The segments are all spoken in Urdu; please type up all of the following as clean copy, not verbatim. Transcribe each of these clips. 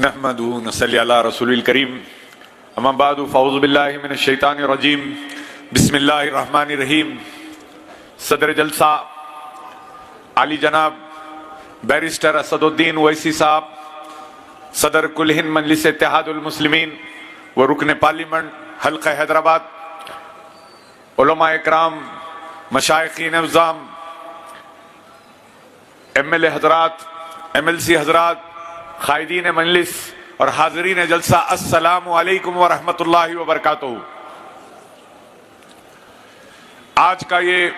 نحمدہ نصلی علی رسول الکریم اما بعد فاعوذ باللہ من الشیطان الرجیم بسم اللہ الرحمن الرحیم۔ صدر جلسہ عالی جناب بیرسٹر اسد الدین اویسی صاحب، صدر کل ہند مجلس اتحاد المسلمین و رکن پارلیمنٹ حلقہ حیدرآباد، علماء اکرام، مشائخین اعظام، ایم ایل اے حضرات، ایم ایل سی حضرات، قائدین مجلس اور حاضرین جلسہ، السلام علیکم ورحمۃ اللہ وبرکاتہ۔ آج کا یہ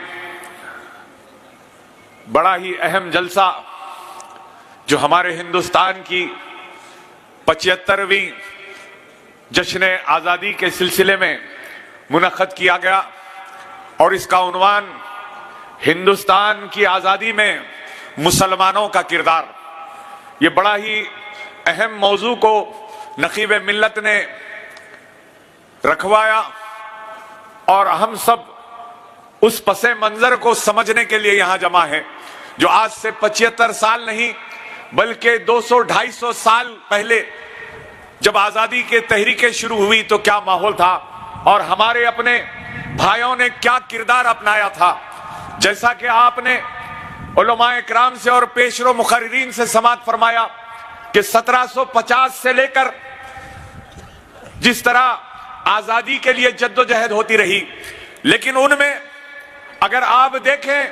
بڑا ہی اہم جلسہ جو ہمارے ہندوستان کی 75ویں جشن آزادی کے سلسلے میں منعقد کیا گیا، اور اس کا عنوان ہندوستان کی آزادی میں مسلمانوں کا کردار۔ یہ بڑا ہی اہم موضوع کو نقیب ملت نے رکھوایا، اور ہم سب اس پس منظر کو سمجھنے کے لیے یہاں جمع ہیں جو آج سے 75 سال نہیں بلکہ 200-250 سال پہلے جب آزادی کے تحریکیں شروع ہوئی تو کیا ماحول تھا، اور ہمارے اپنے بھائیوں نے کیا کردار اپنایا تھا۔ جیسا کہ آپ نے علماء اکرام سے اور پیشرو مقررین سے سماعت فرمایا کہ 1750 سے لے کر جس طرح آزادی کے لیے جد و جہد ہوتی رہی، لیکن ان میں اگر آپ دیکھیں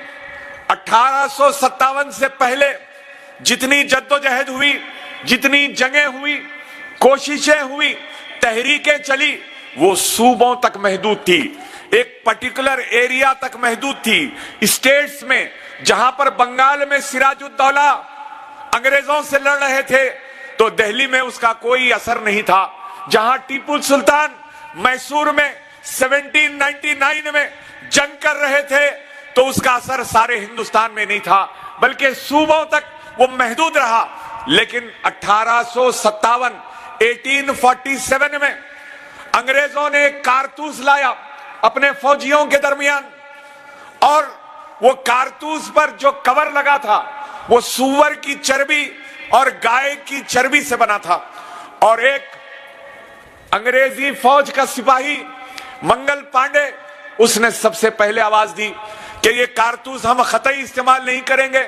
1857 سے پہلے جتنی جد و جہد ہوئی، جتنی جنگیں ہوئی، کوششیں ہوئی، تحریکیں چلی، وہ صوبوں تک محدود تھی، ایک پرٹیکولر ایریا تک محدود تھی، اسٹیٹس میں۔ جہاں پر بنگال میں سراج الدولہ انگریزوں سے لڑ رہے تھے تو دہلی میں اس کا کوئی اثر نہیں تھا۔ جہاں ٹیپو سلطان میسور میں 1799 میں جنگ کر رہے تھے تو اس کا اثر سارے ہندوستان میں نہیں تھا بلکہ صوبوں تک وہ محدود رہا۔ لیکن 1847 میں انگریزوں نے ایک کارتوس لایا اپنے فوجیوں کے درمیان، اور وہ کارتوس پر جو کور لگا تھا وہ سور کی چربی اور گائے کی چربی سے بنا تھا، اور ایک انگریزی فوج کا سپاہی منگل پانڈے اس نے سب سے پہلے آواز دی کہ یہ کارتوس ہم قطعی استعمال نہیں کریں گے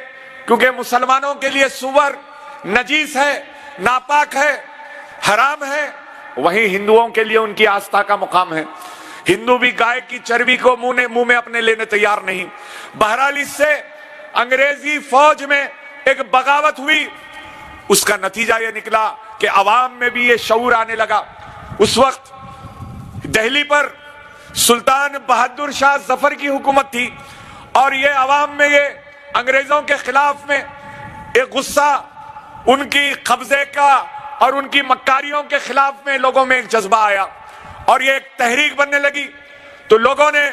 کیونکہ مسلمانوں کے لیے سور نجیس ہے، ناپاک ہے، حرام ہے، وہیں ہندوؤں کے لیے ان کی آستھا کا مقام ہے۔ ہندو بھی گائے کی چربی کو منہ میں اپنے لینے تیار نہیں۔ بہرحال اس سے انگریزی فوج میں ایک بغاوت ہوئی، اس کا نتیجہ یہ نکلا کہ عوام میں بھی یہ شعور آنے لگا۔ اس وقت دہلی پر سلطان بہادر شاہ ظفر کی حکومت تھی، اور یہ عوام میں یہ انگریزوں کے خلاف میں ایک غصہ، ان کی قبضے کا اور ان کی مکاریوں کے خلاف میں لوگوں میں ایک جذبہ آیا، اور یہ ایک تحریک بننے لگی۔ تو لوگوں نے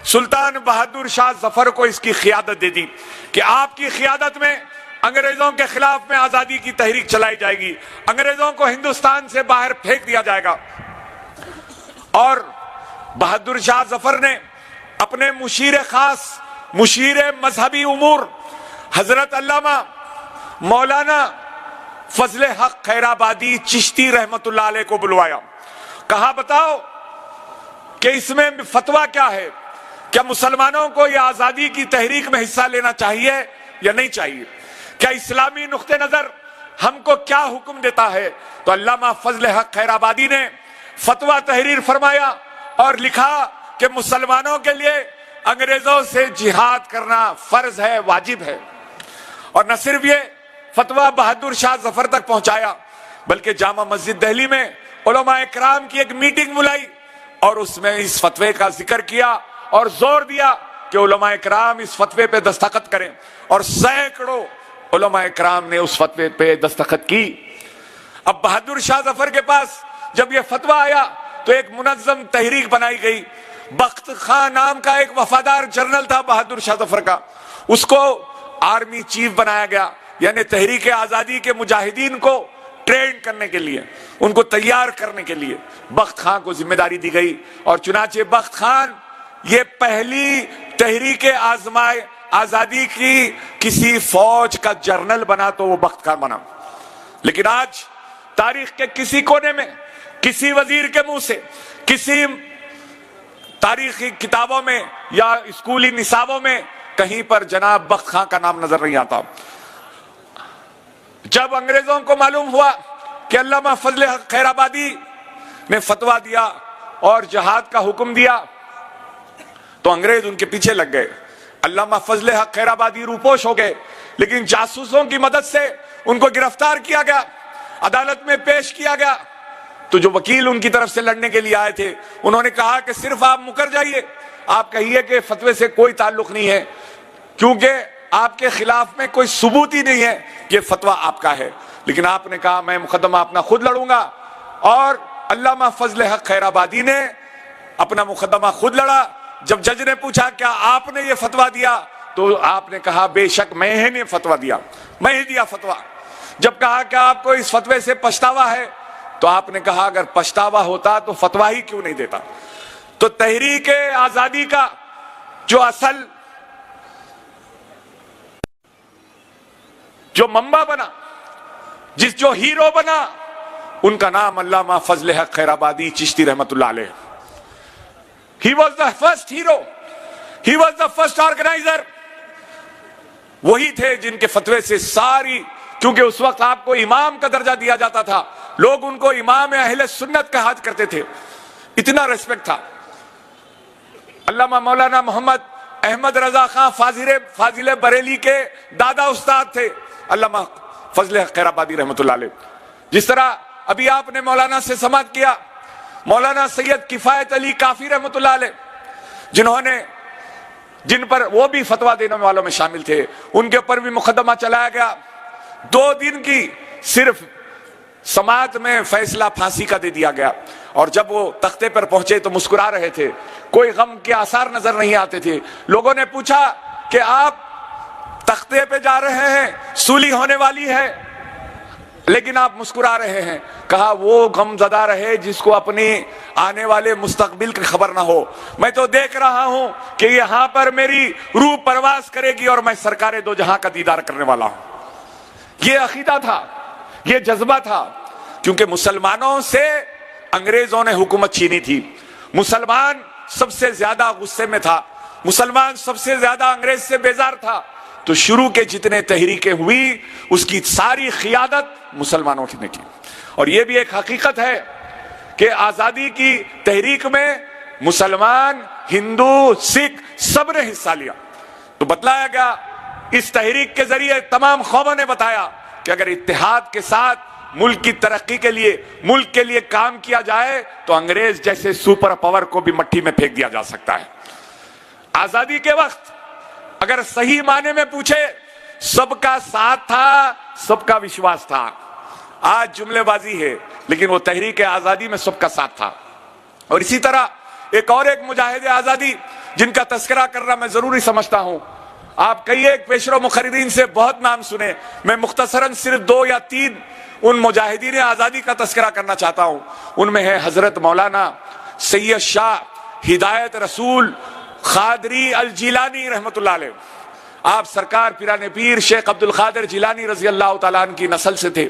سلطان بہادر شاہ ظفر کو اس کی قیادت دے دی کہ آپ کی قیادت میں انگریزوں کے خلاف میں آزادی کی تحریک چلائی جائے گی، انگریزوں کو ہندوستان سے باہر پھینک دیا جائے گا۔ اور بہادر شاہ ظفر نے اپنے مشیر خاص، مشیر مذہبی امور حضرت علامہ مولانا فضل حق خیرآبادی چشتی رحمت اللہ علیہ کو بلوایا، کہا بتاؤ کہ اس میں فتویٰ کیا ہے، کیا مسلمانوں کو یہ آزادی کی تحریک میں حصہ لینا چاہیے یا نہیں چاہیے، کیا اسلامی نقطہ نظر ہم کو کیا حکم دیتا ہے۔ تو علامہ فضل حق خیرآبادی نے فتویٰ تحریر فرمایا اور لکھا کہ مسلمانوں کے لیے انگریزوں سے جہاد کرنا فرض ہے، واجب ہے۔ اور نہ صرف یہ فتویٰ بہادر شاہ ظفر تک پہنچایا بلکہ جامع مسجد دہلی میں علماء اکرام کی ایک میٹنگ بلائی، اور اس میں اس فتوے کا ذکر کیا اور زور دیا کہ علماء اکرام اس فتوے پہ دستخط کریں، اور سینکڑوں علماء اکرام نے اس فتوے پہ دستخط کی۔ اب بہادر شاہ ظفر کے پاس جب یہ فتویٰ آیا تو ایک منظم تحریک بنائی گئی۔ بخت خان نام کا ایک وفادار جنرل تھا بہادر شاہ ظفر کا، اس کو آرمی چیف بنایا گیا، یعنی تحریک آزادی کے مجاہدین کو ٹرین کرنے کے لیے، ان کو تیار کرنے کے لیے بخت خان کو ذمہ داری دی گئی، اور چنانچہ بخت خان یہ پہلی تحریک آزادی کی کسی فوج کا جرنل بنا تو وہ بخت خان بنا۔ لیکن آج تاریخ کے کسی کونے میں کسی وزیر کے منہ سے کسی تاریخی کتابوں میں یا اسکولی نصابوں میں کہیں پر جناب بخت خاں کا نام نظر نہیں آتا۔ جب انگریزوں کو معلوم ہوا کہ علامہ فضل حق خیر آبادی نے فتویٰ دیا اور جہاد کا حکم دیا تو انگریز ان کے پیچھے لگ گئے۔ علامہ فضل حق خیر آبادی روپوش ہو گئے، لیکن جاسوسوں کی مدد سے ان کو گرفتار کیا گیا، عدالت میں پیش کیا گیا۔ تو جو وکیل ان کی طرف سے لڑنے کے لیے آئے تھے انہوں نے کہا کہ صرف آپ مکر جائیے، آپ کہیے کہ فتوے سے کوئی تعلق نہیں ہے، کیونکہ آپ کے خلاف میں کوئی ثبوت ہی نہیں ہے کہ فتویٰ آپ کا ہے۔ لیکن آپ نے کہا میں مقدمہ اپنا خود لڑوں گا، اور علامہ فضل حق خیر آبادی نے اپنا مقدمہ خود لڑا۔ جب جج نے پوچھا کیا آپ نے یہ فتویٰ دیا تو آپ نے کہا بے شک میں نے فتویٰ دیا، میں ہی دیا فتویٰ۔ جب کہا کہ آپ کو اس فتوے سے پچھتاوا ہے تو آپ نے کہا اگر پچھتاوا ہوتا تو فتویٰ ہی کیوں نہیں دیتا۔ تو تحریک آزادی کا جو اصل جو منبع بنا، جو ہیرو بنا، ان کا نام علامہ فضل حق خیر آبادی چشتی رحمت اللہ علیہ۔ He was the first hero. He was the first organizer. وہی تھے جن کے فتوے سے ساری، کیونکہ اس وقت آپ کو امام کا درجہ دیا جاتا تھا، لوگ ان کو امام اہل سنت کہا کرتے تھے، اتنا ریسپیکٹ تھا۔ علامہ مولانا محمد احمد رضا خان فاضل بریلی کے دادا استاد تھے علامہ فضل حق خیر آبادی رحمت اللہ علیہ۔ جس طرح ابھی آپ نے مولانا سے سماعت کیا، مولانا سید کفایت علی کافی رحمت اللہ علیہ، جن پر وہ بھی فتویٰ دینے والوں میں شامل تھے، ان کے اوپر بھی مقدمہ چلایا گیا۔ 2 دن کی صرف سماعت میں فیصلہ پھانسی کا دے دیا گیا، اور جب وہ تختے پر پہنچے تو مسکرا رہے تھے، کوئی غم کے آثار نظر نہیں آتے تھے۔ لوگوں نے پوچھا کہ آپ تختے پہ جا رہے ہیں، سولی ہونے والی ہے، لیکن آپ مسکرا رہے ہیں۔ کہا وہ غم زدہ رہے جس کو اپنی آنے والے مستقبل کی خبر نہ ہو۔ میں تو دیکھ رہا ہوں کہ یہاں پر میری روح پرواز کرے گی اور میں سرکار دو جہاں کا دیدار کرنے والا ہوں۔ یہ عقیدہ تھا، یہ جذبہ تھا، کیونکہ مسلمانوں سے انگریزوں نے حکومت چھینی تھی۔ مسلمان سب سے زیادہ غصے میں تھا، مسلمان سب سے زیادہ انگریز سے بیزار تھا۔ تو شروع کے جتنے تحریکیں ہوئی اس کی ساری قیادت مسلمانوں نے کی۔ اور یہ بھی ایک حقیقت ہے کہ آزادی کی تحریک میں مسلمان، ہندو، سکھ سب نے حصہ لیا۔ تو بتلایا گیا، اس تحریک کے ذریعے تمام قوموں نے بتایا کہ اگر اتحاد کے ساتھ ملک کی ترقی کے لیے، ملک کے لیے کام کیا جائے تو انگریز جیسے سپر پاور کو بھی مٹی میں پھینک دیا جا سکتا ہے۔ آزادی کے وقت اگر صحیح معنی میں پوچھے، سب کا ساتھ تھا، سب کا وشواس تھا۔ آج جملے بازی ہے، لیکن وہ تحریک آزادی میں سب کا ساتھ تھا۔ اور اسی طرح ایک مجاہد آزادی جن کا تذکرہ کرنا میں ضروری سمجھتا ہوں، آپ کئی ایک پیشرو مقررین سے بہت نام سنے، میں مختصراً صرف 2 یا 3 ان مجاہدین آزادی کا تذکرہ کرنا چاہتا ہوں۔ ان میں ہے حضرت مولانا سید شاہ ہدایت رسول قادری الجیلانی رحمت اللہ علیہ۔ آپ سرکار پیران پیر شیخ عبد القادر جیلانی رضی اللہ تعالیٰ عنہ کی نسل سے تھے،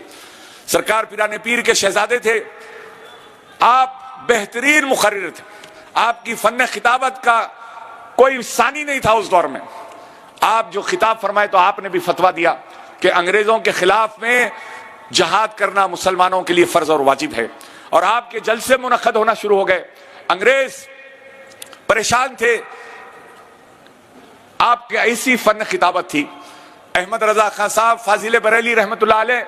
سرکار پیران پیر کے شہزادے تھے۔ آپ بہترین مقرر تھے، آپ کی فن خطابت کا کوئی ثانی نہیں تھا اس دور میں۔ آپ جو خطاب فرمائے تو آپ نے بھی فتویٰ دیا کہ انگریزوں کے خلاف میں جہاد کرنا مسلمانوں کے لیے فرض اور واجب ہے، اور آپ کے جلسے منعقد ہونا شروع ہو گئے۔ انگریز پریشان تھے، آپ کی ایسی فن خطابت تھی۔ احمد رضا خان صاحب فاضل بریلی رحمت اللہ علیہ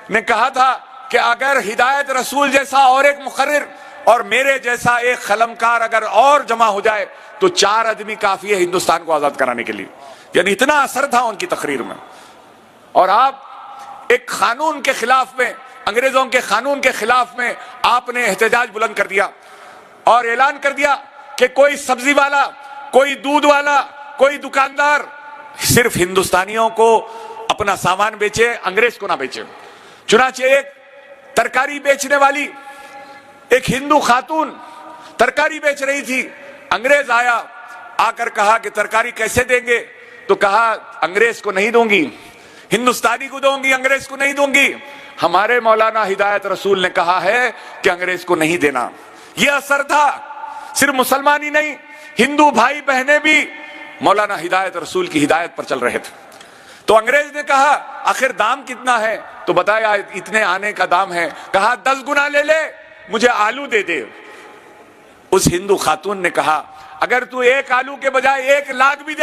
نے کہا تھا کہ اگر ہدایت رسول جیسا اور ایک مقرر اور میرے جیسا ایک قلمکار اگر اور جمع ہو جائے تو 4 آدمی کافی ہے ہندوستان کو آزاد کرانے کے لیے۔ یعنی اتنا اثر تھا ان کی تقریر میں۔ اور آپ ایک قانون کے خلاف میں، انگریزوں کے قانون کے خلاف میں آپ نے احتجاج بلند کر دیا اور اعلان کر دیا کہ کوئی سبزی والا، کوئی دودھ والا، کوئی دکاندار صرف ہندوستانیوں کو اپنا سامان بیچے، انگریز کو نہ بیچے۔ چنانچہ ایک ترکاری بیچنے والی ایک ہندو خاتون ترکاری بیچ رہی تھی، انگریز آیا، آ کر کہا کہ ترکاری کیسے دیں گے؟ تو کہا انگریز کو نہیں دوں گی، ہندوستانی کو دوں گی، انگریز کو نہیں دوں گی۔ ہمارے مولانا ہدایت رسول نے کہا ہے کہ انگریز کو نہیں دینا. یہ اثر تھا. صرف مسلمان ہی نہیں، ہندو بھائی بہنیں بھی مولانا ہدایت رسول کی ہدایت پر چل رہے تھے. تو انگریز نے کہا آخر دام کتنا ہے؟ تو بتایا اتنے آنے کا دام ہے. کہا 10 گنا لے لے، مجھے آلو دے دے. اس ہندو خاتون نے کہا اگر تو 1 آلو کے بجائے 1 لاکھ بھی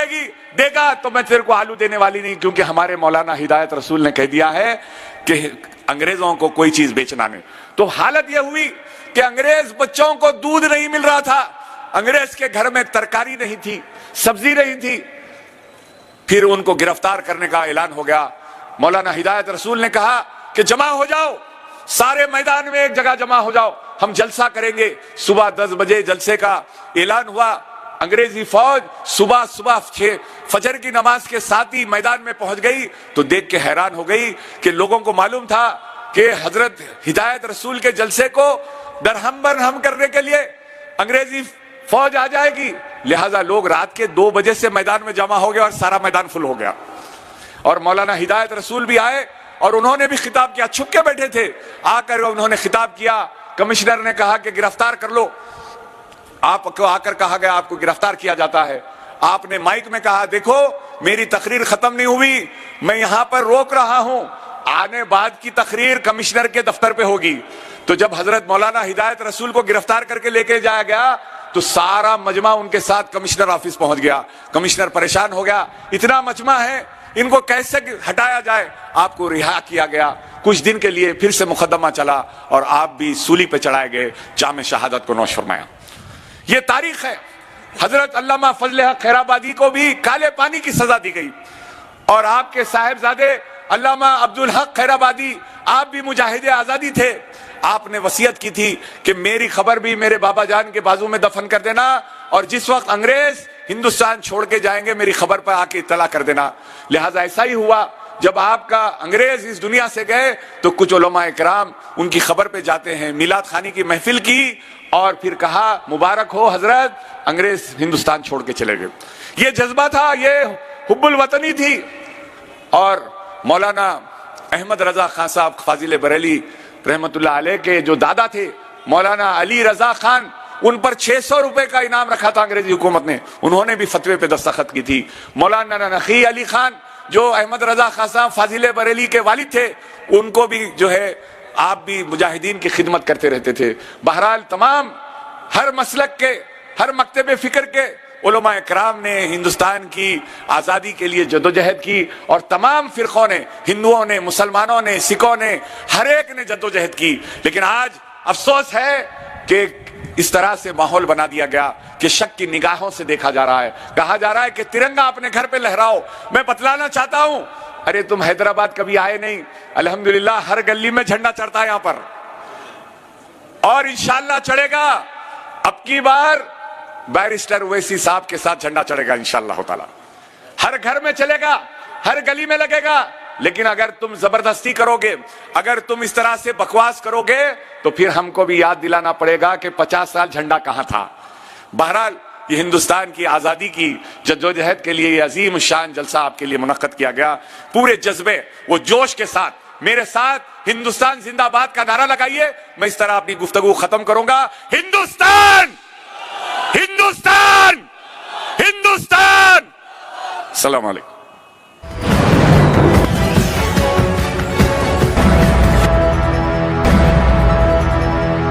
دے گا تو میں تیرے کو آلو دینے والی نہیں، کیونکہ ہمارے مولانا ہدایت رسول نے کہہ دیا ہے کہ انگریزوں کو کوئی چیز بیچنا نہیں. تو حالت یہ ہوئی کہ انگریز بچوں کو دودھ نہیں مل رہا تھا، انگریز کے گھر میں ترکاری نہیں تھی، سبزی نہیں تھی. پھر ان کو گرفتار کرنے کا اعلان ہو گیا. مولانا ہدایت رسول نے کہا کہ جمع ہو جاؤ، سارے میدان میں ایک جگہ جمع ہو جاؤ، ہم جلسہ کریں گے. صبح 10 بجے جلسے کا اعلان ہوا. انگریزی فوج صبح فجر کی نماز کے ساتھ ہی میدان میں پہنچ گئی. تو دیکھ کے حیران ہو گئی کہ لوگوں کو معلوم تھا کہ حضرت ہدایت رسول کے جلسے کو درہم برہم کرنے کے لیے انگریزی فوج آ جائے گی. لہذا لوگ رات کے 2 بجے سے میدان میں جمع ہو گئے اور سارا میدان فل ہو گیا. اور مولانا ہدایت رسول بھی آئے اور انہوں نے بھی خطاب کیا. چھپ کے بیٹھے تھے، آ کر انہوں نے خطاب کیا. کمشنر نے کہا کہ گرفتار کر لو. آپ کو آ کر کہا گیا آپ کو گرفتار کیا جاتا ہے. آپ نے مائک میں کہا دیکھو میری تقریر ختم نہیں ہوئی، میں یہاں پر روک رہا ہوں، آنے بعد کی تقریر کمشنر کے دفتر پہ ہوگی. تو جب حضرت مولانا ہدایت رسول کو گرفتار کر کے لے کے جایا گیا تو سارا مجمع ان کے ساتھ کمشنر آفس پہنچ گیا. کمشنر پریشان ہو گیا، اتنا مجمع ہے ان کو کیسے ہٹایا جائے. آپ کو رہا کیا گیا. کچھ دن کے لیے پھر سے مقدمہ چلا اور آپ بھی سولی پہ چڑھائے گئے، جام شہادت کو نوش فرمایا. یہ تاریخ ہے. حضرت علامہ فضل حق خیرآبادی کو بھی کالے پانی کی سزا دی گئی، اور آپ کے صاحبزادے علامہ عبدالحق خیرآبادی آپ بھی مجاہد آزادی تھے. آپ نے وصیت کی تھی کہ میری خبر بھی میرے بابا جان کے بازو میں دفن کر دینا، اور جس وقت انگریز ہندوستان چھوڑ کے جائیں گے میری خبر پر آ کے اطلاع کر دینا. لہذا ایسا ہی ہوا. جب آپ کا انگریز اس دنیا سے گئے تو کچھ علماء کرام ان کی خبر پہ جاتے ہیں، میلاد خانی کی محفل کی اور پھر کہا مبارک ہو حضرت، انگریز ہندوستان چھوڑ کے چلے گئے. یہ جذبہ تھا، یہ حب الوطنی تھی. اور مولانا احمد رضا خان صاحب فاضل بریلی رحمت اللہ علیہ کے جو دادا تھے مولانا علی رضا خان، ان پر 600 روپے کا انعام رکھا تھا انگریزی حکومت نے. انہوں نے بھی فتوے پہ دستخط کی تھی. مولانا نقی علی خان جو احمد رضا خان صاحب فاضل بریلی کے والد تھے، ان کو بھی جو ہے آپ بھی مجاہدین کی خدمت کرتے رہتے تھے. بہرحال تمام ہر مسلک کے، ہر مکتب فکر کے علماء کرام نے ہندوستان کی آزادی کے لیے جدوجہد کی، اور تمام فرقوں نے، ہندوؤں نے، مسلمانوں نے، سکھوں نے، ہر ایک نے جدوجہد کی. لیکن آج افسوس ہے کہ اس طرح سے ماحول بنا دیا گیا کہ شک کی نگاہوں سے دیکھا جا رہا ہے. کہا جا رہا ہے کہ ترنگا اپنے گھر پہ لہراؤ. میں بتلانا چاہتا ہوں، ارے تم حیدرآباد کبھی آئے نہیں، الحمدللہ ہر گلی میں جھنڈا چڑھتا ہے یہاں پر، اور انشاءاللہ چڑھے گا. اب کی بار بیرسٹر اویسی صاحب کے ساتھ جھنڈا چڑھے گا انشاءاللہ تعالی. ہر گھر میں چلے گا، ہر گلی میں لگے گا. لیکن اگر تم زبردستی کرو گے، اگر تم اس طرح سے بکواس کرو گے تو پھر ہم کو بھی یاد دلانا پڑے گا کہ 50 سال جھنڈا کہاں تھا. بہرحال یہ ہندوستان کی آزادی کی جدوجہد کے لیے یہ عظیم شان جلسہ آپ کے لیے منعقد کیا گیا. پورے جذبے و جوش کے ساتھ میرے ساتھ ہندوستان زندہ باد کا نعرہ لگائیے. میں اس طرح اپنی گفتگو ختم کروں گا. ہندوستان، ہندوستان، ہندوستان. السلام علیکم.